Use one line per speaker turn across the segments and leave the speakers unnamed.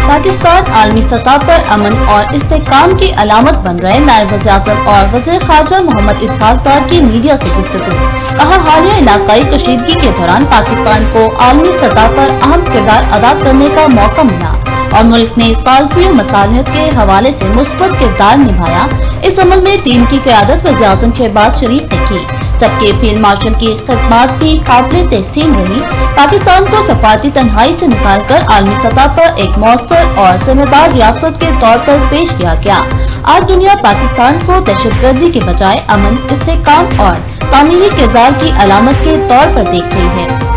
पाकिस्तान आलमी सतह पर अमन और इस्तेहकाम की अलामत बन रहे नायब वज़ीर-ए-आज़म और वज़ीर ख़ारजा मोहम्मद इसहाक डार की मीडिया से गुफ्तगू। कहा, हालिया इलाकाई कशीदगी के दौरान पाकिस्तान को आलमी सतह पर अहम किरदार अदा करने का मौका मिला और मुल्क ने सालफी मसालिहत के हवाले से मुस्बत किरदार निभाया। इस अमल में टीम की क़यादत वज़ीर-ए-आज़म शहबाज शरीफ ने की, जबकि फील्ड मार्शल की खिदमत भी काबिल तहसीन रही। पाकिस्तान को सफारती तन्हाई से निकालकर आलमी सतह पर एक मौसर और जिम्मेदार रियासत के तौर पर पेश किया गया। आज दुनिया पाकिस्तान को दहशतगर्दी के बजाय अमन, इस्तेहकाम और तामीरी किरदार की अलामत के तौर पर देख रही है।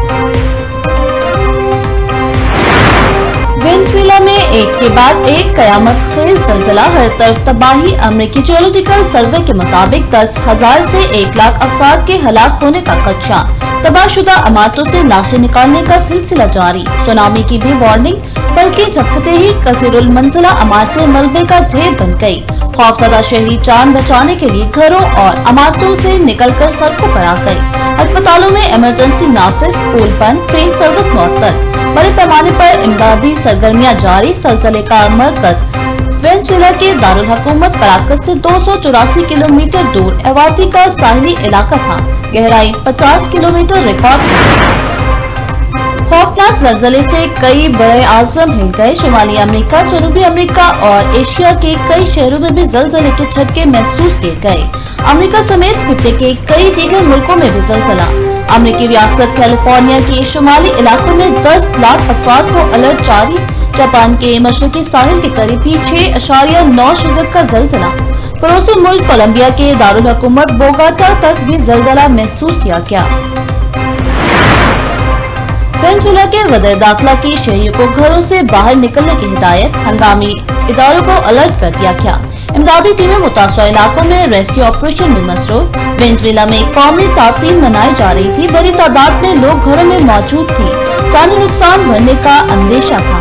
वेनेजुएला में एक के बाद एक कयामत खेज ज़लज़ला, हर तरफ तबाही। अमेरिकी जियोलॉजिकल सर्वे के मुताबिक 10,000 से 1 लाख अफराद के हलाक होने का खदशा। तबाहशुदा इमारतों से लाशें निकालने का सिलसिला जारी। सुनामी की भी वार्निंग, बल्कि झपकते ही कसीरुल मंजिला इमारतें मलबे का ढेर बन गयी। खौफजदा शहरी जान बचाने के लिए घरों और इमारतों से निकलकर सड़कों पर आ गए। अस्पतालों में इमरजेंसी नाफिज, स्कूल बंद, ट्रेन सर्विस मुअत्तल। बड़े पैमाने पर इमदादी सरगर्मियां जारी। ज़लज़ले का मरकज वेनेजुएला के दारुल हुकूमत कराकस से 284 किलोमीटर दूर एवाती का साहिली इलाका था। गहराई 50 किलोमीटर रिकॉर्ड। खौफनाक ज़लज़ले से कई बड़े आज़म हिल गए। शुमाली अमेरिका, जनूबी अमेरिका और एशिया के कई शहरों में भी ज़लज़ले के झटके महसूस किए गए। अमेरिका समेत खित्ते के कई दीगर मुल्कों में भी ज़लज़ला। अमेरिकी रियासत कैलिफोर्निया के शुमाली इलाकों में 10 लाख अफराद को अलर्ट जारी। जापान के मशरकी साहिल के करीब भी 6.9 शिद्दत का ज़लज़ला। पड़ोसी मुल्क कोलंबिया के दारुल हुकूमत बोगोटा तक भी ज़लज़ला महसूस किया गया। वेनेजुएला के वज़ीर दाखिला की शहरियों को घरों से बाहर निकलने की हिदायत। हंगामी इदारों को अलर्ट कर दिया गया। इमदादी टीमें मुतासरा इलाकों में रेस्क्यू ऑपरेशन में मसरूफ। वेनेजुएला में कौमी तातील मनाई जा रही थी। बड़ी तादाद में लोग घरों में मौजूद थे। जानी नुकसान बढ़ने का अंदेशा था।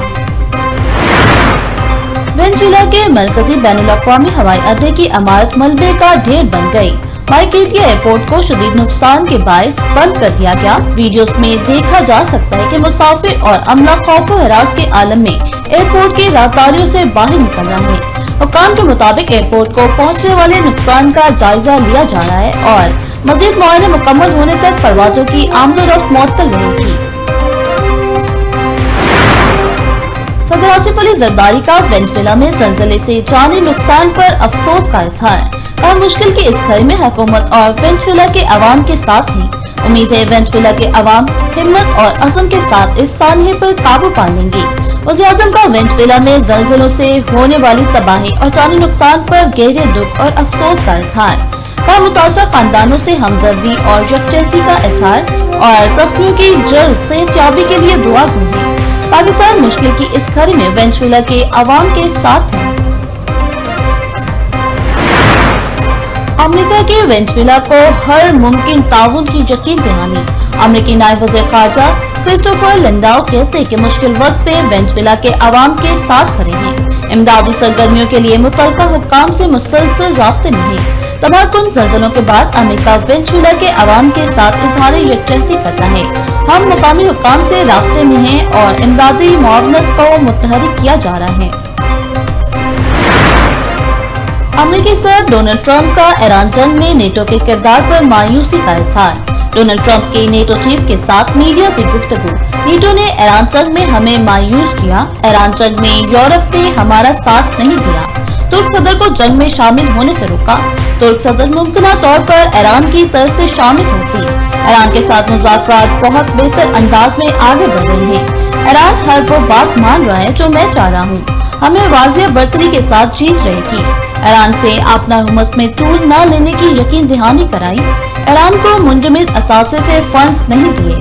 वेनेजुएला के मरकजी बैनुल-अक़वामी हवाई अड्डे की इमारत मलबे का ढेर बन गयी। माइकेटिया एयरपोर्ट को शदीद नुकसान के बायस बंद कर दिया गया। वीडियोस में देखा जा सकता है कि मुसाफिर और अमला खौफ और हरास के आलम में एयरपोर्ट के राहदारियों से बाहर निकल रहे हैं। हुक्काम के मुताबिक एयरपोर्ट को पहुंचने वाले नुकसान का जायजा लिया जा रहा है और मजीद मुआयने मुकम्मल होने तक परवाजों की आमदोरफ्त मुअत्तल रहेगी। सदर आसिफ अली ज़रदारी का वेनेजुएला में ज़लज़ले से जानी नुकसान पर अफसोस का इजहार। और मुश्किल की इस घड़ी में हुकूमत और वेनेजुएला के अवाम के साथ है। उम्मीद है वेनेजुएला के अवाम हिम्मत और अज़म के साथ इस सानहे पर काबू पा लेंगे। वज़ीर-ए-आज़म का वेनेजुएला में ज़लज़लों से होने वाली तबाही और जानी नुकसान पर गहरे दुख और अफसोस का इजहार। का मुतासरा खानदानों से हमदर्दी और यकजहती का इजहार और ज़ख्मियों की जल्द सेहतयाबी के लिए दुआ गूंजी। पाकिस्तान मुश्किल की इस घड़ी में वेनेजुएला के अवाम के साथ है। अमेरिका के वेनेजुएला को हर मुमकिन ताउन की यकीन दहानी। अमेरिकी नायब वज़ीर ख़ारजा क्रिस्टोफर लिंडाओ कहते हैं कि मुश्किल वक्त पे वेनेजुएला के अवाम के साथ खड़े हैं। इमदादी सरगर्मियों के लिए मुतल्लिका हुक्काम से मुसलसल राब्ते में है। तबाहकुन ज़लज़लों के बाद अमेरिका वेनेजुएला के अवाम के साथ इज़हार यकजहती करता है। हम मुकामी हुक्काम से राब्ते में हैं और इमदादी मुआवनत को मुतहरिक किया जा रहा है। अमेरिकी सदर डोनाल्ड ट्रंप का ईरान जंग में नेटो के किरदार पर मायूसी का इजहार। डोनाल्ड ट्रंप के नेटो चीफ के साथ मीडिया से गुफ्तगू। नेटो ने ईरान जंग में हमें मायूस किया। ईरान जंग में यूरोप ने हमारा साथ नहीं दिया। तुर्क सदर को जंग में शामिल होने से रोका। तुर्क सदर मुमकिन तौर पर ईरान की तरफ से शामिल होती। ईरान के साथ मुज़ाकरात बहुत बेहतर अंदाज में आगे बढ़ रहे हैं। ईरान हर वो बात मान रहा है जो मैं चाह रहा हूँ। हमें वाज़िया बर्तरी के साथ जीत रहेगी। ईरान से अपना हुकूमत में टूल न लेने की यकीन दहानी कराई। ईरान को मुंजमद असासे से फंड्स नहीं दिए।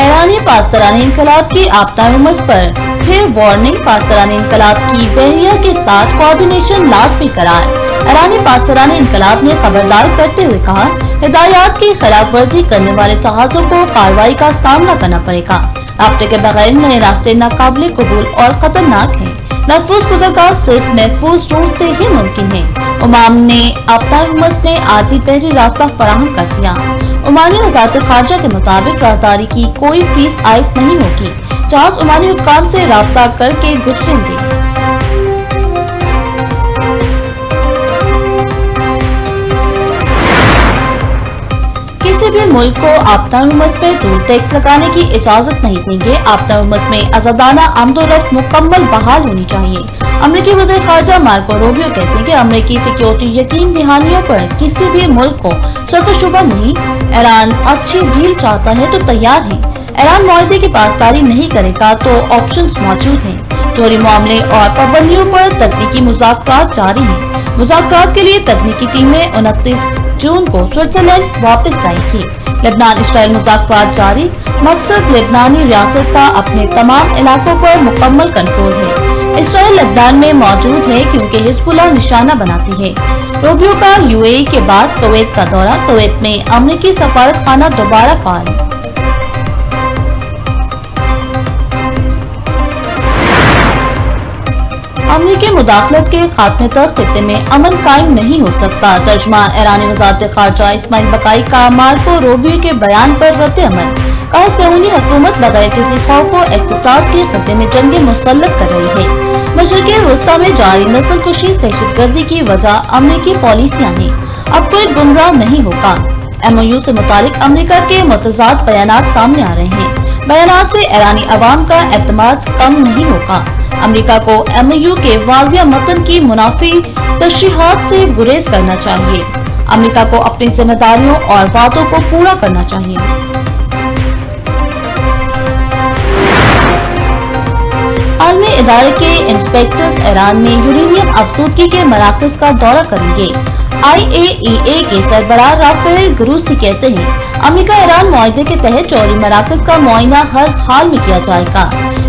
ईरानी पाकिस्तानी इनकलाब की आपदा हुकूमत पर फिर वार्निंग। पाकिस्तानी इनकलाब की बहरिया के साथ कोऑर्डिनेशन लाजमी करार। ईरानी पाकिस्तानी इनकलाब ने खबरदार करते हुए कहा, हिदायत की खिलाफ वर्जी करने वाले जहाजों को कार्रवाई का सामना करना पड़ेगा। राब्ते के बगैर नए रास्ते नाकाबिल कबूल और खतरनाक हैं। महफूज गुज़रगाह सिर्फ महफूज रूट से ही मुमकिन है। ओमान ने अपना हुमस में आज ही पहली रास्ता फराहम कर दिया। ओमानी वज़ारत ख़ारजा के मुताबिक राहदारी की कोई फीस आयद नहीं होगी। जहाज ओमानी हुक्काम से राब्ता करके गुजरेंगे। किसी भी मुल्क को अपना हुमस पे टोल टैक्स लगाने की इजाजत नहीं देंगे। अपना हुमस में आजादाना आमदोरफ्त मुकम्मल बहाल होनी चाहिए। अमरीकी वज़ीर ख़ारजा मार्को रूबियो कहते हैं कि अमरीकी सिक्योरिटी यकीन दहानियों पर किसी भी मुल्क को शक शुबा नहीं। ईरान अच्छी डील चाहता है तो तैयार है। ईरान मुआहदे की पासदारी नहीं करेगा तो ऑप्शंस मौजूद हैं। जोहरी मामले और पाबंदियों पर तकनीकी मुज़ाकरात जारी हैं। मुज़ाकरात के लिए तकनीकी टीमें 29 जून को स्विट्जरलैंड वापस जाएगी। लेबनान इसराइल मुज़ाकरात जारी। मकसद लेबनानी रियासत का अपने तमाम इलाकों पर मुकम्मल कंट्रोल है। इसराइल लेबनान में मौजूद है क्योंकि हिजबुल्लाह निशाना बनाती है। रूबियो का यूएई के बाद कुवैत का दौरा। कुवैत में अमरीकी सफारत खाना दोबारा फाल। अमरीकी मुदाखलत के खात्मे तक खित्ते में अमन कायम नहीं हो सकता। तर्जमान ईरानी वज़ारत ख़ारजा इस्माइल बकाई का मार्को रूबियो के बयान पर रद्द अमल। कहा सऊदी हुकूमत बगैर किसी खौफ व इक़्तिसाद के खित्ते में जंग मुसल्लत कर रही है। मशरिक़े वस्ता में जारी नस्ल कुशी दहशतगर्दी की वजह अमरीकी पॉलिसियाँ हैं। अब कोई गुमराह नहीं होगा। MOU से मुतालिक अमरीका के मुतज़ाद बयानात सामने आ रहे हैं। बयानात से ईरानी अवाम का एतमाद कम नहीं होगा। अमरीका को MOU के वाज़िया मतन की मुनाफी तशरीहात से गुरेज करना चाहिए। अमरीका को अपनी जिम्मेदारियों और वादों को पूरा करना चाहिए। आलमी इदारे के इंस्पेक्टर्स ईरान में यूरेनियम अफसूदगी के मराकज़ का दौरा करेंगे। IAEA के सरबराह राफेल ग्रोसी कहते हैं अमरीका ईरान मुआहदे के तहत जौहरी मराकज़ का मुआयना हर हाल में किया जाएगा।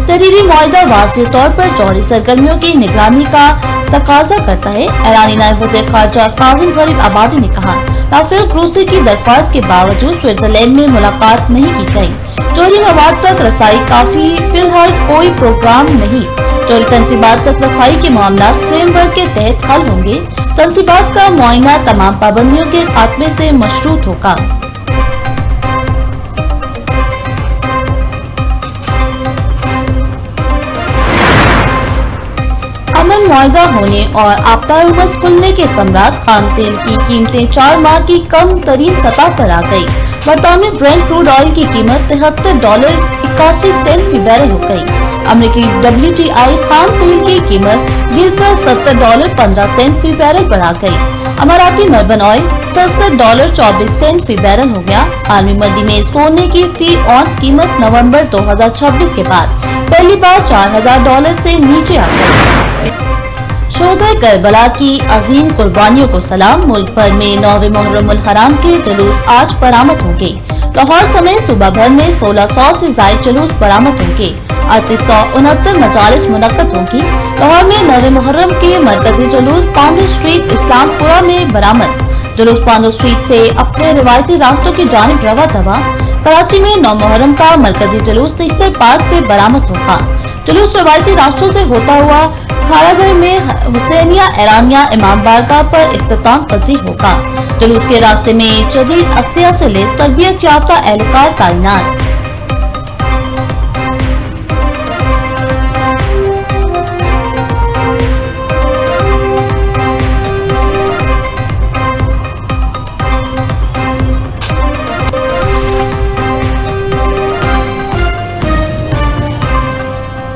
तहरीरी मुआहदा वाज़ेह तौर पर जौहरी सरगर्मियों की निगरानी का तकाजा करता है। ईरानी नायब वज़ीर ख़ारजा काज़िम गरीब आबादी ने कहा राफेल ग्रोसी की दरख्वास्त के बावजूद स्विट्जरलैंड में मुलाकात नहीं की गई। जौहरी मवाद तक रसाई काफी, फिलहाल कोई प्रोग्राम नहीं। जौहरी तनसीबात तक रसाई के मामला फ्रेमवर्क के तहत हल होंगे। तनसीबात का मुआयना तमाम पाबंदियों के खात्मे से मशरूत होगा। अमन मुआहदा होने और आपदा हुमस खुलने के सम्राट खाम तेल की कीमतें 4 माह की कम तरीन सतह पर आ गई। बरतानवी ब्रेंट क्रूड ऑयल की कीमत $73.81 फी बैरल हो गई। अमरीकी WTI खाम तेल की कीमत गिरकर $70.15 फी बैरल पर आ गई। अमाराती मर्बन ऑयल $67.24 फी बैरल हो गया। आलमी मंडी में सोने की फी औंस कीमत नवंबर 2026 के बाद पहली बार $4000 से नीचे आ गई। शोहदा करबला की अजीम कुर्बानियों को सलाम। मुल्क भर में 9वें मुहर्रमुल हराम के जुलूस आज बरामद होंगे। लाहौर समेत सूबा भर में 1600 से ज्यादा जुलूस बरामद होंगे। 3869 मजालिस मुनक्कद होंगी। लाहौर में 9वें मुहर्रम के मरकजी जुलूस पाउंडर स्ट्रीट इस्लामपुरा में बरामद। जुलूस पाउंडर स्ट्रीट से अपने रिवायती रास्तों की जानिब रवा दवा। कराची में 9 मुहर्रम का मरकजी जुलूस तिश्तर पार्क से बरामद होगा। जुलूस रवायती रास्तों से होता हुआ खारागढ़ में हुसैनिया ईरानिया इमाम बारगाह पर इख्तिताम पजीर होगा। जुलूस के रास्ते में जदीद असिया से लेस तरबियत याफ्ता एहलकार तैनात।